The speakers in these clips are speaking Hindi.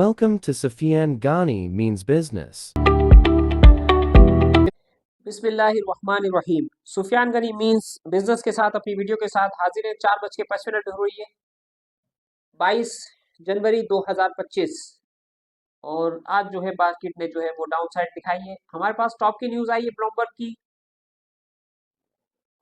Welcome to Sufyan Ghani Means Business. बिस्मिल्लाहिर्रहमानिर्रहीम। सुफियान गनी मीन्स बिजनेस के साथ अपनी वीडियो के साथ हाजिर है। 4:55 हो रही है, 22 जनवरी 2025। और आज जो है मार्केट ने जो है वो डाउन साइड दिखाई है। हमारे पास टॉप की न्यूज आई है ब्लूमबर्ग की,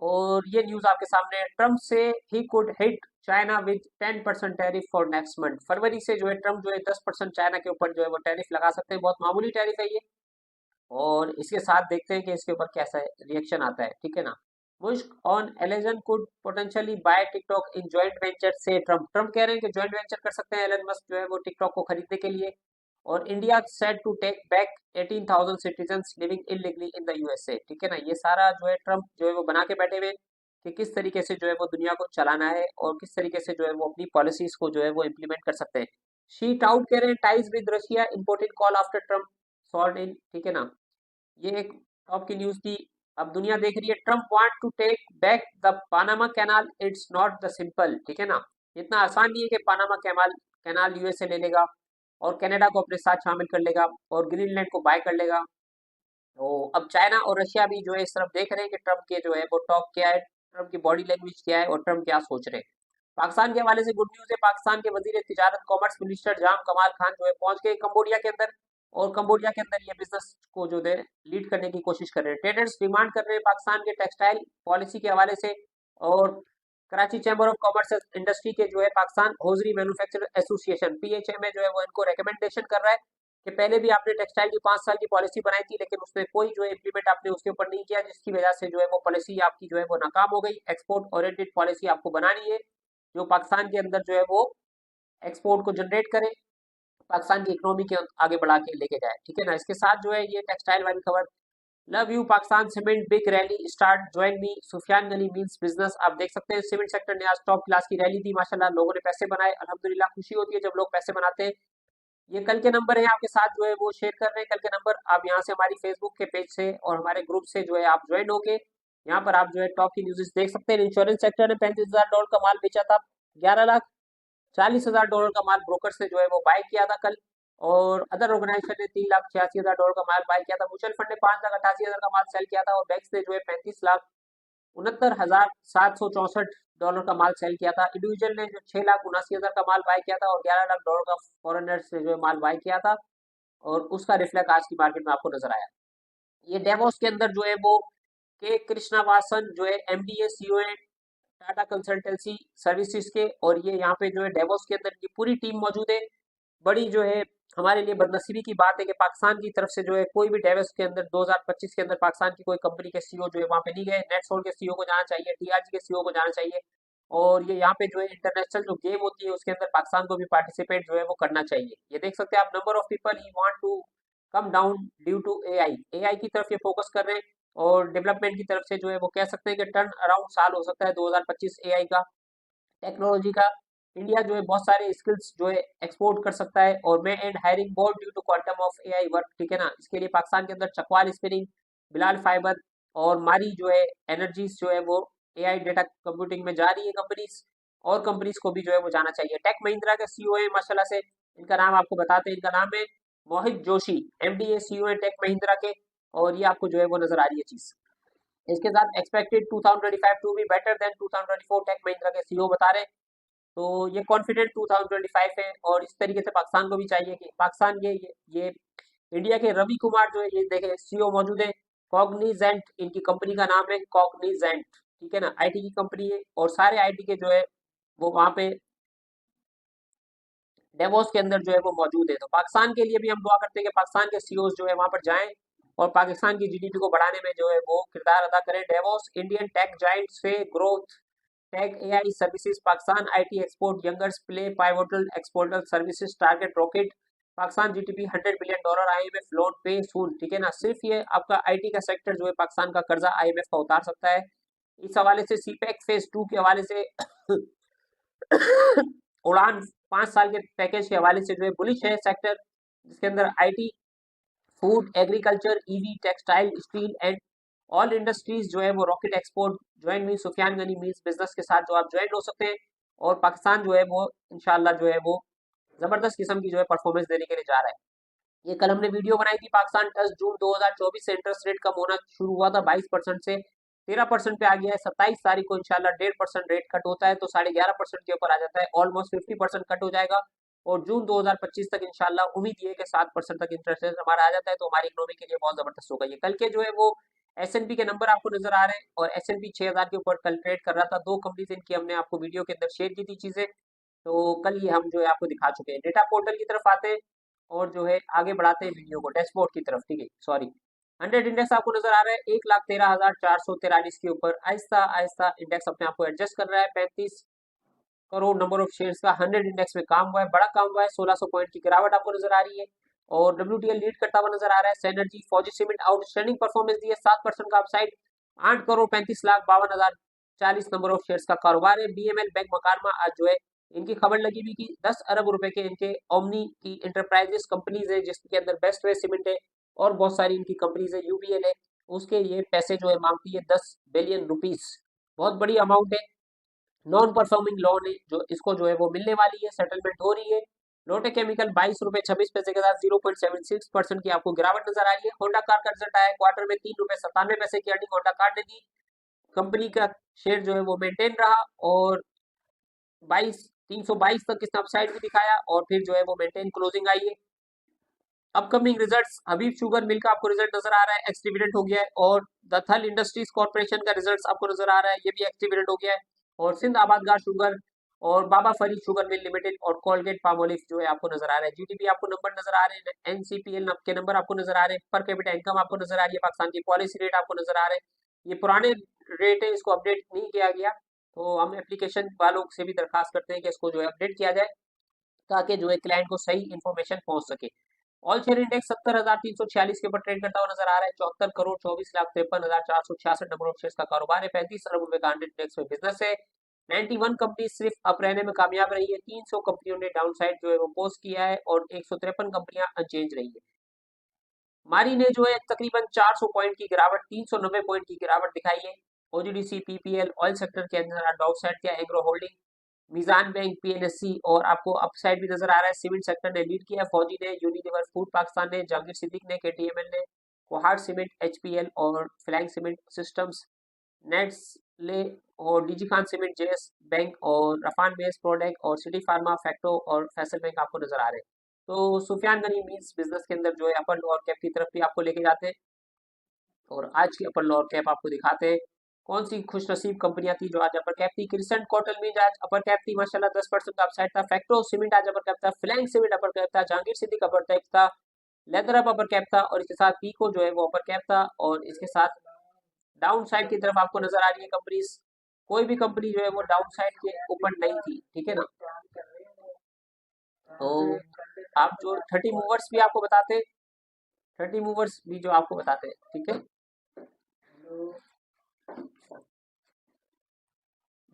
और ये न्यूज आपके सामने है। ट्रम्प से ही could hit China with 10% tariff for next month. फरवरी से जो है ट्रम्प जो है 10% चाइना के ऊपर जो है वो टैरिफ लगा सकते हैं। बहुत मामूली टैरिफ है ये, और इसके साथ देखते हैं कि इसके ऊपर कैसा रिएक्शन आता है। ठीक है ना। Musk and Ellison could potentially buy TikTok in joint venture से ट्रम्प। ट्रम्प कह रहे हैं कि जॉइंट वेंचर कर सकते हैं एलन मस्क जो है वो टिकटॉक को खरीदने के लिए। और India set to take back 18,000 citizens living illegally in the USA. ठीक है ना। ये सारा जो है ट्रम्प जो है वो बना के बैठे हुए कि किस तरीके से जो है वो दुनिया को चलाना है और किस तरीके से जो है वो अपनी पॉलिसीज को जो है वो इम्प्लीमेंट कर सकते हैं। शीट आउट कह रहे हैं ties with Russia important call after Trump solve in. ठीक है ना। ये एक टॉप की न्यूज थी। अब दुनिया देख रही है Trump want to take back the Panama Canal, it's not the simple. ठीक है ना। इतना आसान नहीं है कि पानामा कैनाल कैनाल यूएसए ले लेगा और कनाडा को अपने साथ शामिल कर लेगा और ग्रीनलैंड को बाय कर लेगा। तो अब चाइना और रशिया भी जो है इस तरफ देख रहे हैं कि ट्रम्प के जो है वो टॉक क्या है, ट्रम्प की बॉडी लैंग्वेज क्या है और ट्रम्प क्या सोच रहे हैं। पाकिस्तान के हवाले से गुड न्यूज है। पाकिस्तान के वजीर तिजारत कॉमर्स मिनिस्टर जाम कमाल खान जो है पहुंच गए कंबोडिया के अंदर, और कंबोडिया के अंदर ये बिजनेस को जो है लीड करने की कोशिश कर रहे हैं। ट्रेडर्स डिमांड कर रहे हैं पाकिस्तान के टेक्सटाइल पॉलिसी के हवाले से। और Karachi chamber of commerce industry के जो है पाकिस्तान हौजरी मैन्युफैक्चर एसोसिएशन पीएचएमए जो है वो इनको रिकमेंडेशन कर रहा है कि पहले भी आपने टेक्सटाइल की 5 साल की पॉलिसी बनाई थी, लेकिन उसमें कोई जो है इम्प्लीमेंट आपने उसके ऊपर नहीं किया, जिसकी वजह से जो है वो पॉलिसी आपकी जो है वो नाकाम हो गई। एक्सपोर्ट ओरिएंटेड पॉलिसी आपको बनानी है जो पाकिस्तान के अंदर जो है वो एक्सपोर्ट को जनरेट करे, पाकिस्तान की इकोनॉमी के आगे बढ़ा के लेके जाए। ठीक है ना। इसके साथ जो है ये टेक्सटाइल वाली खबर। Love you Pakistan cement big rally start join me Sufiyan Gani means business. आप देख सकते हैं सीमेंट सेक्टर ने आज टॉप क्लास की रैली दी। माशाल्लाह लोगों ने पैसे बनाए। अल्हम्दुलिल्लाह खुशी होती है जब लोग पैसे बनाते हैं। ये कल के नंबर है आपके साथ जो है वो शेयर कर रहे हैं। कल के नंबर आप यहाँ से हमारी फेसबुक के पेज से और हमारे ग्रुप से जो है आप ज्वाइन होके यहाँ पर आप जो है टॉप की न्यूज़ देख सकते हैं। इंश्योरेंस सेक्टर ने $35,000 का माल बेचा था। 11,40,000 का माल ब्रोकर से जो है वो बाय किया था कल। और अदर ऑर्गेनाइजेशन ने 3,86,000 का माल बाय किया था। म्यूचुअल फंड ने 5,88,000 का माल सेल किया था। और बैंक्स ने जो है 35,69,764 का माल सेल किया था। इंडिविजुअल ने जो 6,79,000 का माल बाय किया था और $11 लाख का फॉरेनर्स ने जो है माल बाय किया था। और उसका रिफ्लेक्ट आज की मार्केट में आपको नजर आया। ये डेवोस के अंदर जो है वो के कृष्णावासन जो है एमडी है, सीईओ है टाटा कंसल्टेंसी सर्विसेज के। और ये यहाँ पे जो है डेवोस के अंदर की पूरी टीम मौजूद है। बड़ी जो है हमारे लिए बदनसीबी की बात है कि पाकिस्तान की तरफ से जो है कोई भी डेवोस के अंदर 2025 के अंदर पाकिस्तान की कोई कंपनी के सीईओ जो है वहाँ पे नहीं गए। नेटसोल के सीईओ को जाना चाहिए, टीआरजी के सीईओ को जाना चाहिए। और ये यहाँ पे जो है इंटरनेशनल जो गेम होती है उसके अंदर पाकिस्तान को भी पार्टिसिपेट जो है वो करना चाहिए। ये देख सकते हैं आप number of people he want to come down due to AI. AI की तरफ ये फोकस कर रहे हैं और डेवलपमेंट की तरफ से जो है वो कह सकते हैं कि टर्न अराउंड साल हो सकता है 2025 एआई का, टेक्नोलॉजी का। इंडिया जो है बहुत सारे स्किल्स जो है एक्सपोर्ट कर सकता है। और may end hiring board due to quantum of AI work. ठीक है ना। इसके लिए पाकिस्तान के अंदर चकवाल स्पिनिंग, बिलाल फाइबर और मारी जो है एनर्जीज जो है वो एआई डेटा कंप्यूटिंग में जा रही है कंपनीज। और कंपनीज को भी जो है वो जाना चाहिए। टेक महिंद्रा के सीईओ है माशाल्लाह से। इनका नाम आपको बताते हैं। इनका नाम है मोहित जोशी, एमडी है, सीईओ है टेक महिंद्रा के। और ये आपको जो है वो नजर आ रही है चीज। इसके साथ expected 2025 to be better than 2024 Tech Mahindra के सीईओ बता रहे हैं। तो ये कॉन्फिडेंट 2025 है। और इस तरीके से पाकिस्तान को भी चाहिए कि पाकिस्तान ये इंडिया के रवि कुमार जो है ये देखे सीईओ मौजूद है। कॉग्निजेंट इनकी कंपनी का नाम है, कॉग्निजेंट। ठीक है ना। आईटी की कंपनी है और सारे आईटी के जो है वो वहाँ पे डेवोस के अंदर जो है वो मौजूद है। तो पाकिस्तान के लिए भी हम दुआ करते हैं कि पाकिस्तान के सीईओ जो है वहाँ पर जाएं और पाकिस्तान की जीडीपी को बढ़ाने में जो है वो किरदार अदा करें। डेवोस इंडियन टेक जाइंट से growth tech AI services Pakistan IT export youngsters play pivotal एक्सपोर्टल services target rocket Pakistan GDP $100 billion IMF loan पे सून। ठीक है ना। सिर्फ ये आपका आईटी का सेक्टर जो है पाकिस्तान का कर्जा आईएमएफ का उतार सकता है। इस हवाले से सीपैक फेज 2 के हवाले से उड़ान 5 साल के पैकेज के हवाले से जो है बुलिश है सेक्टर, जिसके अंदर IT, food, agriculture, EV, textile, steel and all industries जो है वो rocket export join me Sufiyan Gani means business के साथ जो आप ज्वाइन हो सकते हैं। और पाकिस्तान जो है वो इंशाल्लाह जो है वो जबरदस्त किस्म की जो है परफॉर्मेंस देने के लिए जा रहा है। ये कल हमने वीडियो बनाई थी, पाकिस्तान 10 जून 2024 से इंटरेस्ट रेट कम होना शुरू हुआ था 22% से 13% पे आ गया है। 27 तारीख को इंशाल्लाह 1.5% रेट कट होता है तो 11.5% के ऊपर आ जाता है, ऑलमोस्ट 50% कट हो जाएगा। और जून 2025 तक इंशाल्लाह उम्मीद ये है कि 7% तक इंटरेस्ट रेट हमारा आ जाता है, तो हमारी इकोनॉमी के लिए बहुत जबरदस्त होगा। ये कल के जो है वो S&P के नंबर आपको नजर आ रहे हैं, और S&P 6000 के ऊपर कल ट्रेड कर रहा था। दो कंपनीज इनकी हमने आपको वीडियो के अंदर शेयर की थी चीजें, तो कल ये हम जो है आपको दिखा चुके हैं। डेटा पोर्टल की तरफ आते हैं और जो है आगे बढ़ाते हैं वीडियो को डैशबोर्ड की तरफ, ठीक है, सॉरी। 100 इंडेक्स आपको नजर आ रहा है 1,13,443 के ऊपर आहिस्ता आहिस्ता इंडेक्स अपने आप को एडजस्ट कर रहा है। 35 करोड़ नंबर ऑफ शेयर्स का 100 इंडेक्स में काम हुआ है, बड़ा काम हुआ है। 1600 पॉइंट की गिरावट आपको नजर आ रही है, और WTL लीड करता हुआ नजर आ रहा है। सेनर्जी फौजी सीमेंट आउटस्टैंडिंग परफॉर्मेंस दी है, 7% का अपसाइड, 8,35,52,040 नंबर ऑफ शेयर्स का कारोबार है। BML बैंक मकारमा आज जो है इनकी खबर लगी हुई कि 10 अरब रुपए के इनके ओमनी की इंटरप्राइजेस कंपनीज है, जिसके अंदर बेस्ट वे सीमेंट है और बहुत सारी इनकी कंपनीज है। UBL है, उसके ये पैसे जो है मांगती है 10 बिलियन रुपीस, बहुत बड़ी अमाउंट है। नॉन परफॉर्मिंग लोन है जो इसको जो है वो मिलने वाली है, सेटलमेंट हो रही है। लोटे केमिकल 22 रुपए 26 पैसे के साथ 0.76% की आपको गिरावट नजर आ रही है। होंडा कार का रिजल्ट आया क्वार्टर में 3 रुपए 97 पैसे की अर्निंग होंडा कार ने दी। कंपनी का शेयर जो है वो मेंटेन रहा, और 322 तक इसने अपसाइड भी दिखाया, और फिर जो है वो मेंटेन क्लोजिंग आई है। अपकमिंग रिजल्ट्स, हबीब शुगर मिल का आपको रिजल्ट नजर आ रहा है, एक्स डिविडेंड हो गया है। और दथल इंडस्ट्रीज कॉर्पोरेशन का रिजल्ट आपको नजर आ रहा है, ये भी एक्स डिविडेंड हो गया है। और सिंध आबादगार शुगर और बाबा फरीद शुगर मिल लिमिटेड और कोलगेट पामोलिव जो है आपको नजर आ रहा है। GDP आपको नंबर नजर आ रहे हैं, NCPL के नंबर आपको नजर आ रहे हैं, पर कैपिटा इनकम आपको नजर आ रही है, पाकिस्तान की पॉलिसी रेट आपको नजर आ रहे हैं। ये पुराने रेट है, इसको अपडेट नहीं किया गया, तो हम एप्लीकेशन वालों से भी दरखास्त करते हैं कि इसको जो है अपडेट किया जाए, ताकि जो है क्लाइंट को सही इन्फॉर्मेशन पहुंच सके। ऑल शेयर इंडेक्स 70,346 के ऊपर ट्रेड करता हुआ नजर आ रहा है। 74,24,53,466 नंबर ऑफ शेयर्स का कारोबार है। 35 अरब रुपए का 100 इंडेक्स में बिजनेस है। 91 कंपनी सिर्फ अप रहने में कामयाब रही है, 300 कंपनियों ने डाउन साइड जो है वो पोस्ट किया है, और 153 कंपनियां अनचेंज रही है। मारी ने जो है तकरीबन 400 पॉइंट की गिरावट, 390 पॉइंट की गिरावट दिखाई है। OGDC PPL ऑयल सेक्टर के अंदर डाउन साइड किया। एग्रो होल्डिंग, मीजान बैंक, PNSC, और आपको अपसाइड भी नजर आ रहा है। सीमेंट सेक्टर ने लीड किया, फौजी ने, यूनिलीवर फूड पाकिस्तान ने, जहांगीर सिद्दीक ने, KTML ने, कोहाट सीमेंट, HPL और फ्लैंग सीमेंट सिस्टम्स, नेट्सले और DG Khan cement, JS bank और रफान बेस प्रोडक्ट और सिटी फार्मा, फैक्टो और फैसल बैंक आपको नजर आ रहे हैं। तो सुफियान गनी मीन्स बिजनेस के अंदर जो है अपर लोअर कैप की तरफ भी आपको लेके जाते हैं, और आज की अपर लोअर कैप आपको दिखाते हैं। कौन सी खुशनसीब कंपनियां थी जो आज अपर कैप थी। क्रिसेंट कॉटन मीज आज अपर कैप थी, माशाल्लाह 10% का अपसाइड था। फैक्टो सीमेंट आज अपर कैप था। फ्लैंक सीमेंट अपर कैप था। जहांगीर सिद्दीक अपर कैप था। लेदर अप अपर कैप था, और इसके साथ पीको जो है वो अपर कैप था, और इसके साथ डाउन साइड की तरफ आपको नजर आ रही है कंपनीज। कोई भी कंपनी जो है वो डाउन साइड के ऊपर नहीं थी, ठीक है ना। तो आप जो 30 मूवर्स भी आपको बताते हैं, 30 मूवर्स भी जो आपको बताते हैं, ठीक है।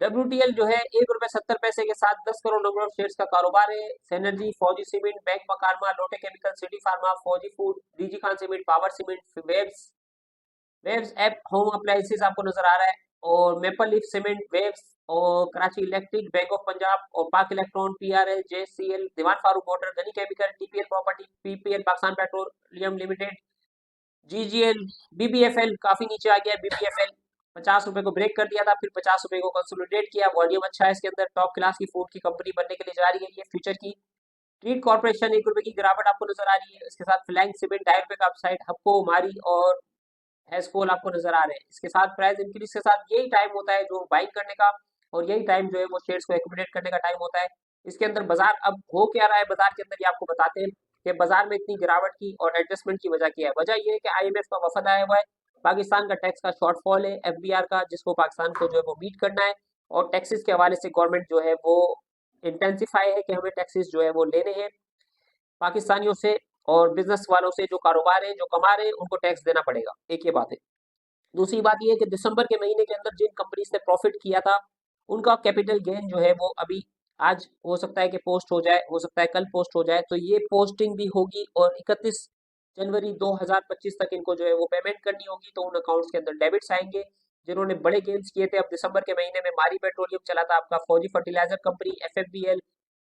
WTL जो है 1 रुपए 70 पैसे के साथ 10 करोड़ नंबर ऑफ शेयर्स का कारोबार है। सेनर्जी, फौजी cement, bank Makramah, Lotte chemical, Citi pharma, Fauji food, DG Khan cement, power cement, webs, waves app home appliances आपको नजर आ रहा है, और मेपल लीफ सीमेंट, वेव्स और Karachi electric, bank of Punjab और Pak electron, PRL, JCL, Dewan Farooq motor, Ghani chemical, TPL property, PPL Pakistan petroleum limited, GGL, BBFL काफी नीचे आ गया। BBFL 50 रुपए को ब्रेक कर दिया था, फिर 50 रुपए को कंसोलिडेट किया। वॉल्यूम अच्छा है इसके अंदर, टॉप क्लास की फूड की कंपनी बनने के लिए जा रही है ये फ्यूचर की। ट्रीट कॉर्पोरेशन 1 रुपए की गिरावट आपको नजर आ रही है। इसके साथ फ्लैंक सीमेंट 2.5 रुपए का अपसाइड, हपको, मारी और हैस्कोल आपको नजर आ रहे हैं। इसके साथ प्राइस इंक्रीज के साथ यही टाइम होता है जो बाइंग करने का, और यही टाइम जो है वो शेयर्स को एक्यूमुलेट करने का टाइम होता है। इसके अंदर बाजार अब हो क्या रहा है, बाजार के अंदर ये आपको बताते हैं कि बाजार में इतनी गिरावट की और एडजस्टमेंट की वजह क्या है। वजह ये है कि IMF का वफद आया हुआ है, पाकिस्तान का टैक्स का शॉर्टफॉल है, FBR का, जिसको पाकिस्तान को जो है वो मीट करना है, और टैक्सेस के हवाले से गवर्नमेंट जो है वो इंटेंसिफाई है कि हमें टैक्सेस जो है वो लेने हैं पाकिस्तानियों से, और बिजनेस वालों से जो कारोबार है जो कमा रहे हैं उनको टैक्स देना पड़ेगा। एक ये बात है। दूसरी बात यह है कि दिसंबर के महीने के अंदर जिन कंपनीज ने प्रॉफिट किया था, उनका कैपिटल गेन जो है वो अभी आज हो सकता है कि पोस्ट हो जाए, हो सकता है कल पोस्ट हो जाए, तो ये पोस्टिंग भी होगी, और 31 जनवरी 2025 तक इनको जो है वो पेमेंट करनी होगी, तो उन अकाउंट्स के अंदर डेबिट्स आएंगे। जिन्होंने बड़े गेन्स किए थे, अब दिसंबर के महीने में मारी पेट्रोलियम चला था आपका, फौजी फर्टिलाइजर कंपनी, FFBL,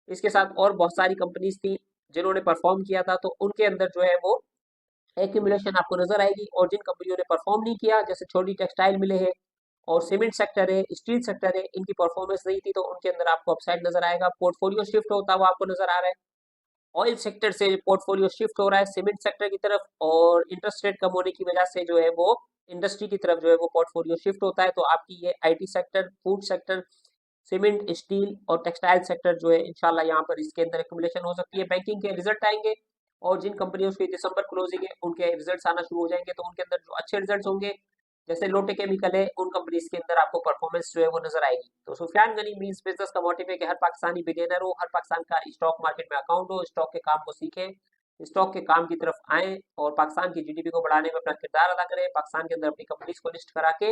इसके साथ और बहुत सारी कंपनीज थी जिन्होंने परफॉर्म किया था, तो उनके अंदर जो है वो एक्यूमुलेशन आपको नजर आएगी। और जिन कंपनियों ने परफॉर्म नहीं किया, जैसे छोटी टेक्सटाइल मिले हैं और सीमेंट सेक्टर है, स्टील सेक्टर है, इनकी परफॉर्मेंस नहीं थी, तो उनके अंदर आपको अपसाइड नजर आएगा। पोर्टफोलियो शिफ्ट होता हुआ आपको नजर आ रहा है। ऑयल सेक्टर से पोर्टफोलियो शिफ्ट हो रहा है सीमेंट सेक्टर की तरफ, और इंटरेस्ट रेट कम होने की वजह से जो है वो इंडस्ट्री की तरफ जो है वो पोर्टफोलियो शिफ्ट होता है। तो आपकी ये IT sector, food sector, cement, steel और टेक्सटाइल सेक्टर जो है इंशाल्लाह यहाँ पर इसके अंदर एक्यूमुलेशन हो सकती है। बैंकिंग के रिजल्ट आएंगे और जिन कंपनियों की दिसंबर क्लोजिंग है उनके रिजल्ट्स आना शुरू हो जाएंगे, तो उनके अंदर जो अच्छे रिजल्ट्स होंगे, जैसे लोटे केमिकल है, उन कंपनीज के अंदर आपको परफॉर्मेंस जो है वो नजर आएगी। तो सुफियान गनी मींस बिजनेस का मोटिव है कि हर पाकिस्तानी बिलियनर हो, हर पाकिस्तान का स्टॉक मार्केट में अकाउंट हो, स्टॉक के काम को सीखें, स्टॉक के काम की तरफ आए और पाकिस्तान की जीडीपी को बढ़ाने में अपना किरदार अदा करें। पाकिस्तान के अंदर अपनी कंपनीज को लिस्ट करा के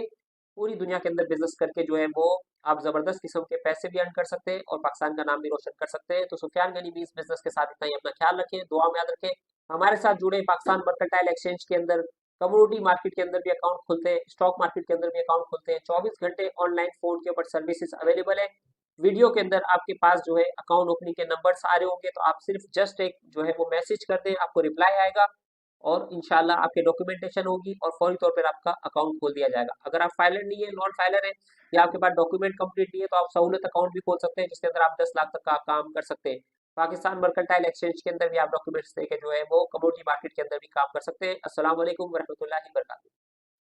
पूरी दुनिया के अंदर बिजनेस करके जो है वो आप जबरदस्त किस्म के पैसे भी अर्न कर सकते हैं और पाकिस्तान का नाम भी रोशन कर सकते हैं। तो सुफियान गनी मींस बिजनेस के साथ इतना ही, अपना ख्याल रखें, दुआ में याद रखें। हमारे साथ जुड़े, पाकिस्तान मर्केंटाइल एक्सचेंज के अंदर कमोडिटी मार्केट के अंदर भी अकाउंट खुलते हैं, स्टॉक मार्केट के अंदर भी अकाउंट खुलते हैं, 24 घंटे ऑनलाइन फोन के ऊपर सर्विसेज अवेलेबल है। वीडियो के अंदर आपके पास जो है अकाउंट ओपनिंग के नंबर्स आ रहे होंगे, तो आप सिर्फ जस्ट एक जो है वो मैसेज कर दें, आपको रिप्लाई आएगा और इंशाल्लाह आपके डॉक्यूमेंटेशन होगी और फौरी तौर पर आपका अकाउंट खोल दिया जाएगा। अगर आप फाइलर नहीं है, नॉन फाइलर है, या आपके पास डॉक्यूमेंट कंप्लीट नहीं है, तो आप सहूलत अकाउंट भी खोल सकते हैं जिसके अंदर आप 10 लाख तक का काम कर सकते हैं। पाकिस्तान मर्केंटाइल एक्सचेंज के अंदर भी आप डॉक्यूमेंट्स देके जो है वो कमोडिटी मार्केट के अंदर भी काम कर सकते हैं। अस्सलाम वालेकुम वरहमतुल्लाहि वबरकातुहू।